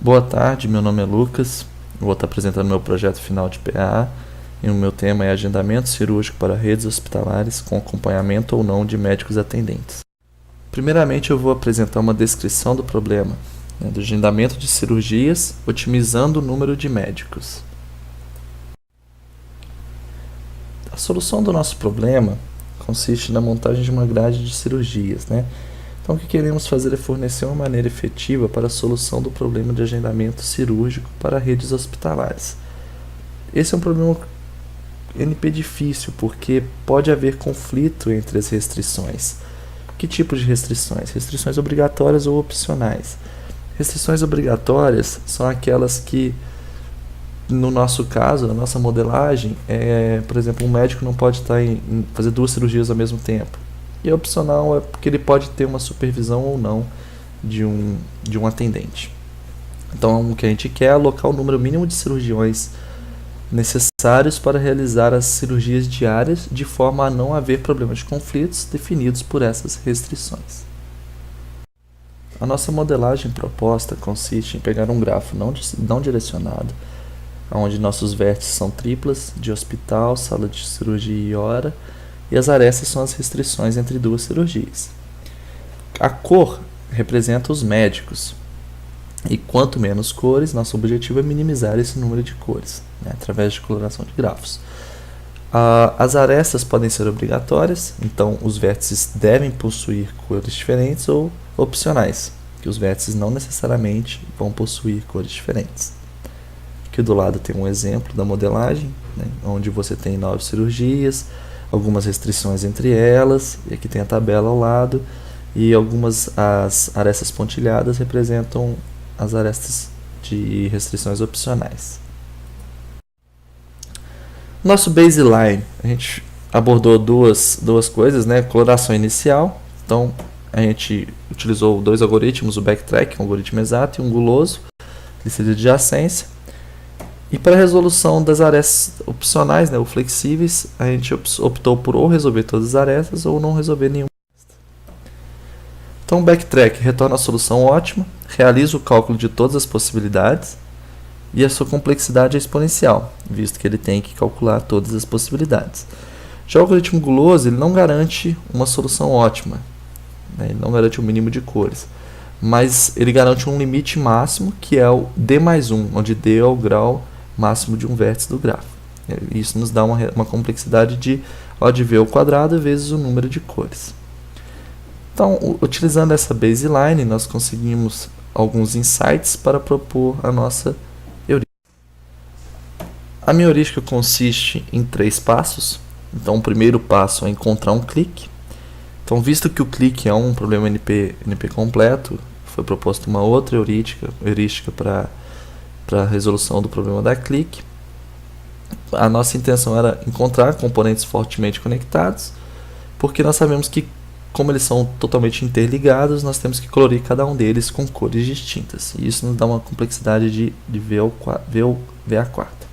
Boa tarde, meu nome é Lucas, vou estar apresentando meu projeto final de PA e o meu tema é agendamento cirúrgico para redes hospitalares com acompanhamento ou não de médicos atendentes. Primeiramente eu vou apresentar uma descrição do problema, do agendamento de cirurgias, otimizando o número de médicos. A solução do nosso problema consiste na montagem de uma grade de cirurgias, Então, o que queremos fazer é fornecer uma maneira efetiva para a solução do problema de agendamento cirúrgico para redes hospitalares. Esse é um problema NP difícil, porque pode haver conflito entre as restrições. Que tipo de restrições? Restrições obrigatórias ou opcionais. Restrições obrigatórias são aquelas que, no nosso caso, na nossa modelagem, por exemplo, um médico não pode fazer 2 cirurgias ao mesmo tempo. E opcional é porque ele pode ter uma supervisão ou não de um atendente. Então, o que a gente quer é alocar o número mínimo de cirurgiões necessários para realizar as cirurgias diárias, de forma a não haver problemas de conflitos definidos por essas restrições. A nossa modelagem proposta consiste em pegar um grafo não direcionado, onde nossos vértices são triplas de hospital, sala de cirurgia e hora, e as arestas são as restrições entre 2 cirurgias. A cor representa os médicos, e quanto menos cores, nosso objetivo é minimizar esse número de cores, através de coloração de grafos. As arestas podem ser obrigatórias, então os vértices devem possuir cores diferentes, ou opcionais, que os vértices não necessariamente vão possuir cores diferentes. Aqui do lado tem um exemplo da modelagem, onde você tem 9 cirurgias, algumas restrições entre elas, e aqui tem a tabela ao lado, e as arestas pontilhadas representam as arestas de restrições opcionais. Nosso baseline, a gente abordou duas coisas, coloração inicial, então a gente utilizou 2 algoritmos, o backtrack, um algoritmo exato, e um guloso, que seria de adjacência. E para a resolução das arestas opcionais, ou flexíveis, a gente optou por ou resolver todas as arestas ou não resolver nenhuma. Então o backtrack retorna a solução ótima, realiza o cálculo de todas as possibilidades e a sua complexidade é exponencial, visto que ele tem que calcular todas as possibilidades. Já o algoritmo guloso ele não garante uma solução ótima, ele não garante o mínimo de cores, mas ele garante um limite máximo, que é o D mais 1, onde D é o grau máximo de um vértice do grafo. Isso nos dá uma complexidade de O de V ao quadrado vezes o número de cores. Então, utilizando essa baseline, nós conseguimos alguns insights para propor a nossa heurística. A minha heurística consiste em 3 passos. Então, o primeiro passo é encontrar um clique. Então, visto que o clique é um problema NP completo, foi proposta uma outra heurística para a resolução do problema da clique. A nossa intenção era encontrar componentes fortemente conectados, porque nós sabemos que, como eles são totalmente interligados, nós temos que colorir cada um deles com cores distintas. E isso nos dá uma complexidade de V a quarta.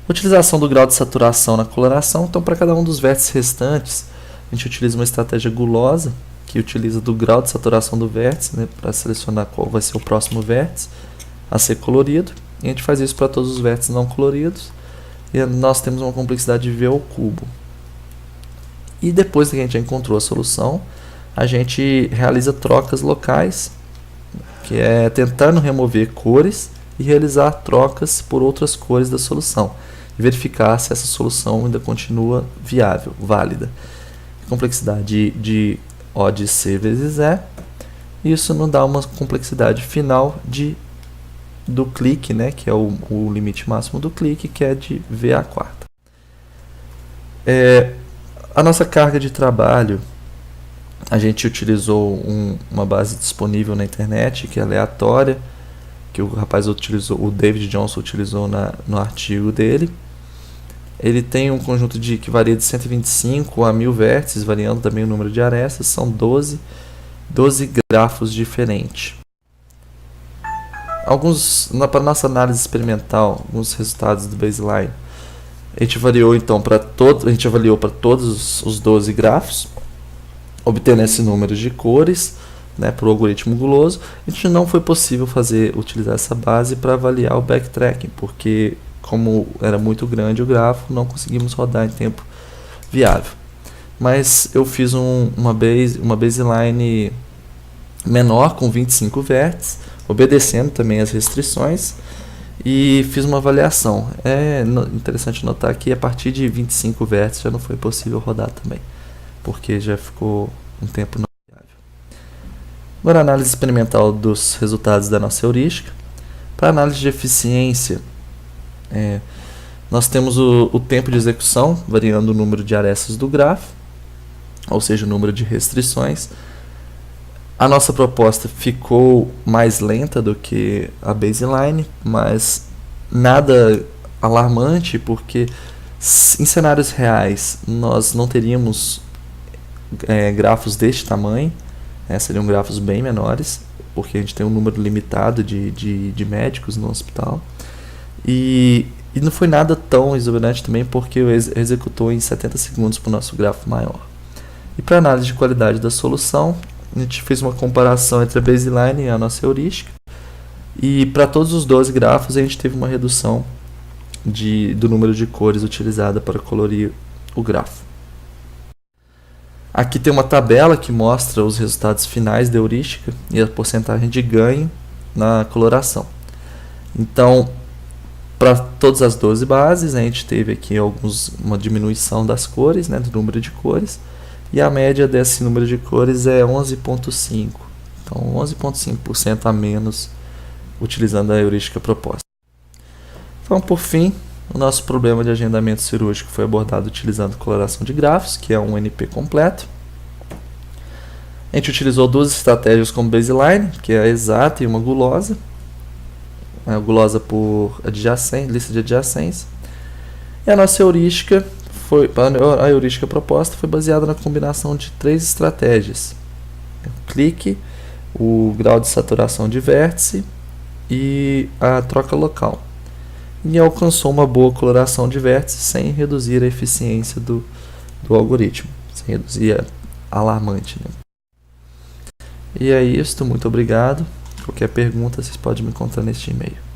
Utilização do grau de saturação na coloração. Então, para cada um dos vértices restantes, a gente utiliza uma estratégia gulosa, que utiliza do grau de saturação do vértice, para selecionar qual vai ser o próximo vértice a ser colorido. E a gente faz isso para todos os vértices não coloridos. E nós temos uma complexidade de V ao cubo. E depois que a gente já encontrou a solução, a gente realiza trocas locais, que é tentando remover cores e realizar trocas por outras cores da solução. E verificar se essa solução ainda continua viável, válida. Complexidade de O de C vezes E. Isso nos dá uma complexidade final do clique, que é o limite máximo do clique, que é de V a quarta. A nossa carga de trabalho, a gente utilizou uma base disponível na internet, que é aleatória, que o David Johnson utilizou no artigo dele. Ele tem um conjunto que varia de 125 a 1000 vértices, variando também o número de arestas, são 12 grafos diferentes. Para nossa análise experimental, alguns resultados do baseline. A gente avaliou então para todos os 12 grafos, obtendo esse número de cores. né, para o algoritmo guloso, a gente não foi possível utilizar essa base para avaliar o backtracking, porque como era muito grande o gráfico, não conseguimos rodar em tempo viável. Mas eu fiz uma baseline menor com 25 vértices, obedecendo também as restrições, e fiz uma avaliação. É interessante notar que a partir de 25 vértices já não foi possível rodar também, porque já ficou um tempo não viável. Agora, análise experimental dos resultados da nossa heurística. Para análise de eficiência, nós temos o tempo de execução, variando o número de arestas do grafo, ou seja, o número de restrições. A nossa proposta ficou mais lenta do que a baseline, mas nada alarmante, porque em cenários reais nós não teríamos grafos deste tamanho, seriam grafos bem menores, porque a gente tem um número limitado de médicos no hospital. E não foi nada tão exuberante também, porque executou em 70 segundos para o nosso grafo maior. E para análise de qualidade da solução, a gente fez uma comparação entre a baseline e a nossa heurística. E para todos os 12 grafos, a gente teve uma redução do número de cores utilizada para colorir o grafo. Aqui tem uma tabela que mostra os resultados finais da heurística e a porcentagem de ganho na coloração. Então, para todas as 12 bases, a gente teve aqui uma diminuição das cores, do número de cores, e a média desse número de cores é 11,5. Então, 11,5% a menos utilizando a heurística proposta. Então, por fim, o nosso problema de agendamento cirúrgico foi abordado utilizando coloração de grafos, que é um NP completo. A gente utilizou duas estratégias como baseline, que é a exata e uma gulosa. A gulosa por lista de adjacência. E a nossa heurística a heurística proposta foi baseada na combinação de 3 estratégias: o clique, o grau de saturação de vértice e a troca local. E alcançou uma boa coloração de vértices sem reduzir a eficiência do algoritmo, sem reduzir alarmante. E é isso, muito obrigado. Qualquer pergunta, vocês podem me encontrar neste e-mail.